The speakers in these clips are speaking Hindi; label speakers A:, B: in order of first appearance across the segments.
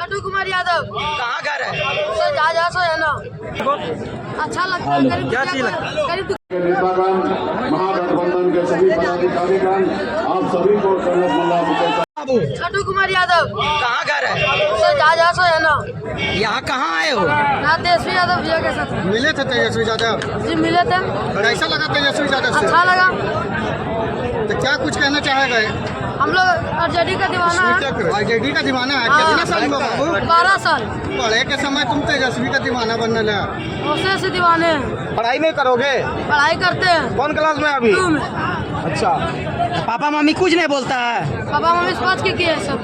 A: छोटू कुमार यादव।
B: कहाँ घर है?
A: सर जहाँ से है ना, अच्छा लगता है।
B: क्या चीज लगता
C: नेतागण, महागठबंधन के सभी पदाधिकारीगण, आप सभी को
A: छोटू कुमार यादव।
B: कहाँ घर है?
A: सर जहाँ से है ना,
B: यहाँ कहाँ आए हो?
A: यहाँ तेजस्वी यादव भैया के साथ
D: मिले थे तेजस्वी यादव
A: जी, मिले थे।
D: कैसा लगा तेजस्वी यादव से?
A: अच्छा लगा।
D: तो क्या कुछ कहना चाहेगा?
A: हम लोग आरजेडी का दीवाना है।
D: आरजेडी का दीवाना है। कितना साल हुआ बाबू?
A: 12 साल।
D: पढ़े के समय तुम तेजस्वी का दीवाना बनने लगा।
A: उसे से दीवाने हैं।
D: पढ़ाई नहीं करोगे?
A: पढ़ाई करते हैं।
D: कौन क्लास में अभी?
A: 2 में।
D: अच्छा,
B: पापा मम्मी कुछ नहीं बोलता है?
A: पापा मम्मी सोच के किए सब।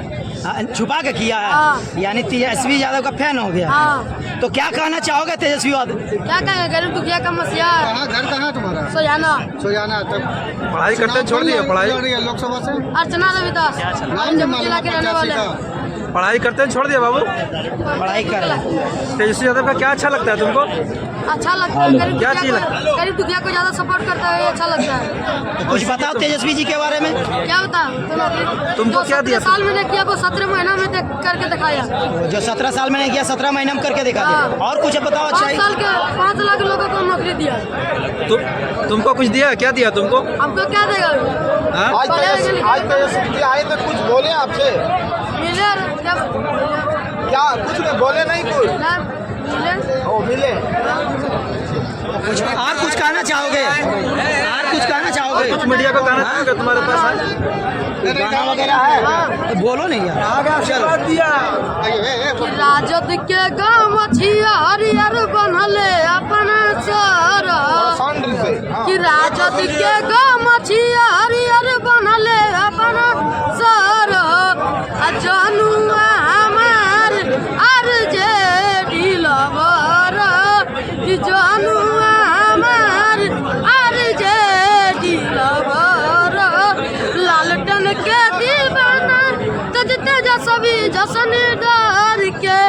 B: छुपा के किया है?
A: हाँ।
B: यानी तेजस्वी यादव का फैन हो गया।
A: हाँ।
B: तो क्या कहना चाहोगे तेजस्वी यादव?
A: क्या कहेंगे, गरीब दुखिया का मसीहा है।
D: कहाँ घर कहाँ तुम्हारा?
A: सोयाना।
D: सोजाना। तब
E: पढ़ाई करते छोड़ दिए? पढ़ाई
D: लोकसभा से
A: अर्चना रविदास
D: नाम
A: जम्मू जिला के रहने वाले हैं।
E: पढ़ाई करते छोड़ दिया बाबू?
B: पढ़ाई कर
E: तेजस्वी यादव का क्या अच्छा लगता है तुमको?
A: अच्छा लगता है।
E: क्या चीज लगता है?
A: गरीब दुखिया को ज्यादा सपोर्ट करता है, ये अच्छा लगता है।
B: तो कुछ बताओ तेजस्वी जी के बारे में।
A: क्या बता
E: तुमको क्या दिया?
A: 17 साल मैंने किया वो 17 महीना में करके दिखाया।
B: जो 17 साल मैंने किया 17 महीना में करके दिखा दिया। और कुछ बताओ अच्छा
A: 5 साल के 5 लाख लोगों को नौकरी दिया।
E: तुमको कुछ दिया? क्या दिया तुमको?
A: हमको क्या देगा?
E: हाँ?
D: आज तेजस्वी जी आए तो कुछ बोले आपसे?
A: मिले
D: क्या कुछ नहीं बोले? नहीं कुछ
A: मिले।
D: ओ मिले।
B: और कुछ कहना चाहोगे? और कुछ कहना चाहोगे?
E: कुछ मीडिया को कहना चाहोगे तुम्हारे पास है?
D: गाना वगैरह है?
B: तो बोलो नहीं यार।
A: राजद के गाँव छिया हरियर बनले अपना सर। कि राजद के गाँव छिया हरियर बनले अपना सर। जनुआ हमार आरजेडी लवर। कि जनुआ हमार आरजेडी लवर। लालटन के दीवाना तेज तेजस्वी जसन डर के।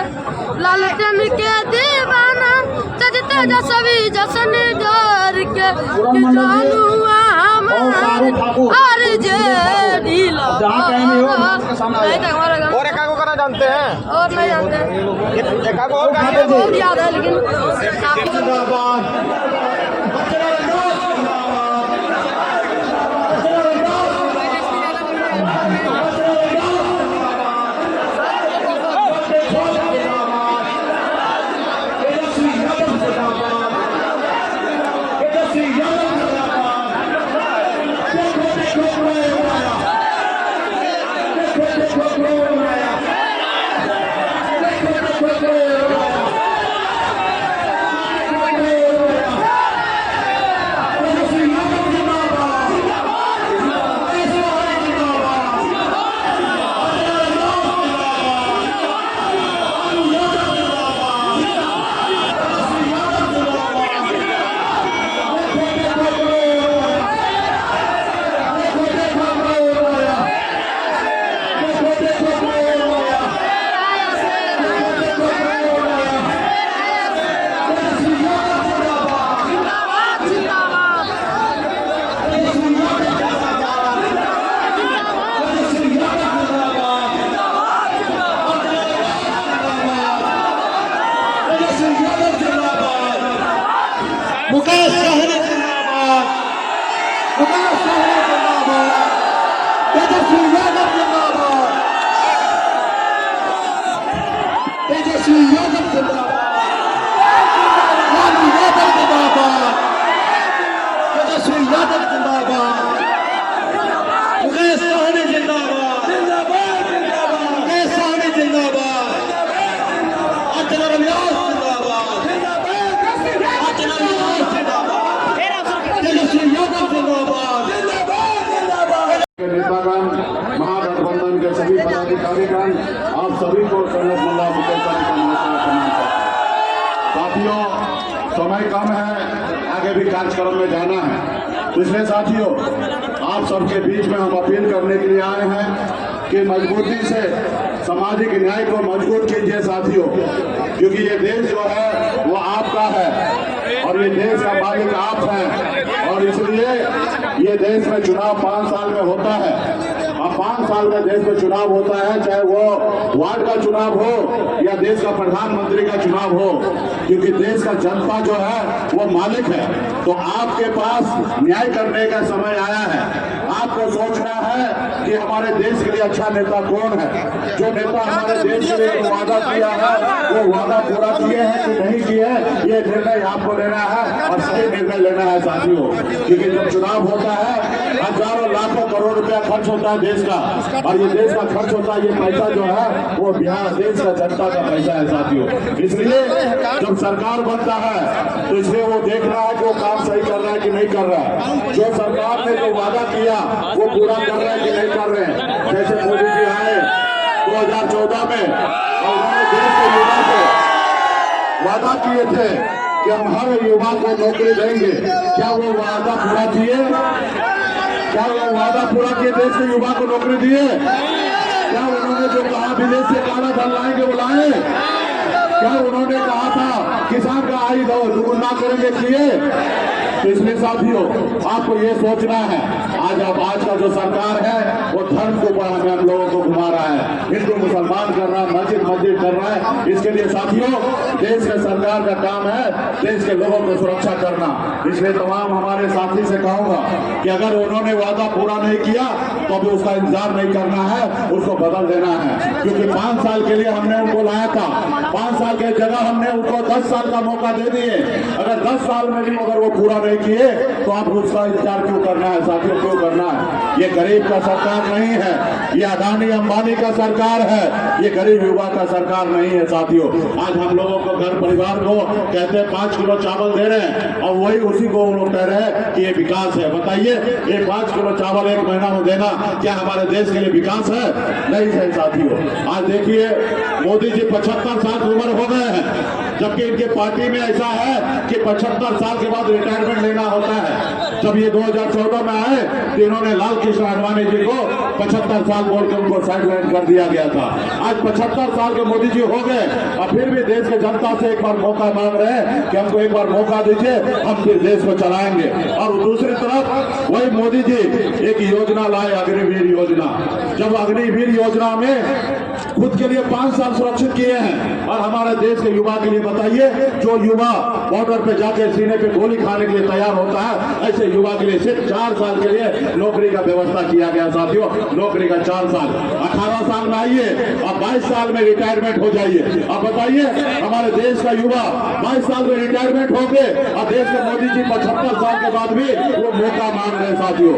A: लालटन के दीवाना तेज तेजस्वी जसन डर के। कि जनुआ हमार आरजेडी लवर।
D: और एक को करना जानते हैं?
A: और नहीं जानते।
D: एक और
A: हमें बहुत याद है लेकिन काफी
C: मुकेश सहनी जिंदाबाद। मुकेश सहनी जिंदाबाद। तेजस्वी यादव जिंदाबाद। तेजस्वी यादव जिंदाबाद। लालू यादव जिंदाबाद। तेजस्वी यादव जिंदाबाद। मुकेश सहनी जिंदाबाद। मुकेश सहनी जिंदाबाद। अर्चना रविदास जिंदाबाद। अर्चना रविदास जिंदाबाद। तेजस्वी यादव जिंदाबाद। नेतागण, महागठबंधन के सभी पदाधिकारीगण, आप सभी को सैयद मुल्ला मुकेश का नमस्कार करना चाहते हैं। साथियों, समय कम है, आगे भी कार्यक्रम में जाना है। इसलिए साथियों, आप सबके बीच में हम अपील करने के लिए आए हैं कि मजबूती से सामाजिक न्याय को मजबूत कीजिए साथियों, क्योंकि ये देश जो है वो आपका है और ये देश का मालिक आप हैं। और इसलिए ये देश में चुनाव 5 साल में होता है अब 5 साल में देश में चुनाव होता है, चाहे वो वार्ड का चुनाव हो या देश का प्रधानमंत्री का चुनाव हो, क्योंकि देश का जनता जो है वो मालिक है। तो आपके पास न्याय करने का समय आया है। आपको सोचना है कि हमारे देश के लिए अच्छा नेता कौन है। जो नेता हमारे देश के लिए वादा किया है वो वादा पूरा किए हैं कि नहीं किए हैं, ये निर्णय आपको लेना है और सही निर्णय लेना है साथियों। क्योंकि जब चुनाव होता है हजारों लाखों करोड़ रुपया खर्च होता है देश का, और ये देश का खर्च होता है, ये पैसा जो है वो बिहार देश का जनता का पैसा है साथियों। इसलिए जब सरकार बनता है तो इसलिए वो देखना है कि वो काम सही कर रहा है कि नहीं कर रहा है। जो सरकार ने जो वादा किया वो पूरा कर रहे हैं कि नहीं कर रहे हैं। जैसे मोदी जी आए 2014 में और उन्होंने देश के युवा से वादा किए थे कि हम हर युवा को नौकरी देंगे। क्या वो वादा पूरा किए? क्या वो वादा पूरा किए? देश के युवा को नौकरी दिए? क्या उन्होंने जो कहा विदेश से काला धन लाएंगे वो लाए? क्या उन्होंने कहा था किसान का आय दुगुना करेंगे किए? तो इसलिए साथियों आपको ये सोचना है, आज का जो सरकार है वो धर्म के ऊपर हमें हम लोगों को घुमा रहा है, हिंदू मुसलमान कर रहा है, मस्जिद कर रहा है। इसके लिए साथियों देश के सरकार का काम है देश के लोगों को सुरक्षा करना। इसलिए तमाम हमारे साथी से कहूंगा कि अगर उन्होंने वादा पूरा नहीं किया तो अभी उसका इंतजार नहीं करना है, उसको बदल देना है। क्योंकि 5 साल के लिए हमने उनको लाया था, 5 साल के जगह हमने उनको 10 साल का मौका दे दिए। अगर 10 साल में भी अगर वो पूरा नहीं किए तो आप उसका इंतजार क्यों करना है साथियों, क्यों करना है? ये गरीब का सरकार नहीं है, ये अडानी अंबानी का सरकार है, ये गरीब युवा का सरकार नहीं है साथियों। आज हम लोगों को घर परिवार को कहते हैं 5 किलो चावल दे रहे हैं और वही उसी को वो लोग कह रहे हैं कि ये विकास है। बताइए ये 5 किलो चावल 1 महीना में देना क्या हमारे देश के लिए विकास है? नहीं है साथियों। आज देखिए मोदी जी 75 साल की उम्र हो गए हैं, जबकि इनके पार्टी में ऐसा है कि 75 साल के बाद रिटायरमेंट लेना होता है। जब ये 2014 में आए तो इन्होंने लाल कृष्ण आडवाणी जी को 75 साल बोल के उनको साइडलाइन कर दिया गया था। आज 75 साल के मोदी जी हो गए और फिर भी देश के जनता से एक बार मौका मांग रहे हैं कि हमको एक बार मौका दीजिए, हम फिर देश को चलाएंगे। और दूसरी तरफ वही मोदी जी एक योजना लाए, अग्निवीर योजना। जब अग्निवीर योजना में खुद के लिए 5 साल सुरक्षित किए हैं और हमारे देश के युवा के लिए बताइए, जो युवा बॉर्डर पे जाके सीने पे गोली खाने के लिए तैयार होता है, ऐसे युवा के लिए सिर्फ 4 साल के लिए नौकरी का व्यवस्था किया गया साथियों। नौकरी का 4 साल, 18 साल में आइए और 22 साल में रिटायरमेंट हो जाइए। अब बताइए हमारे देश का युवा 22 साल में रिटायरमेंट हो गए और देश के मोदी जी 75 साल के बाद भी वो मौका मांग रहे हैं साथियों।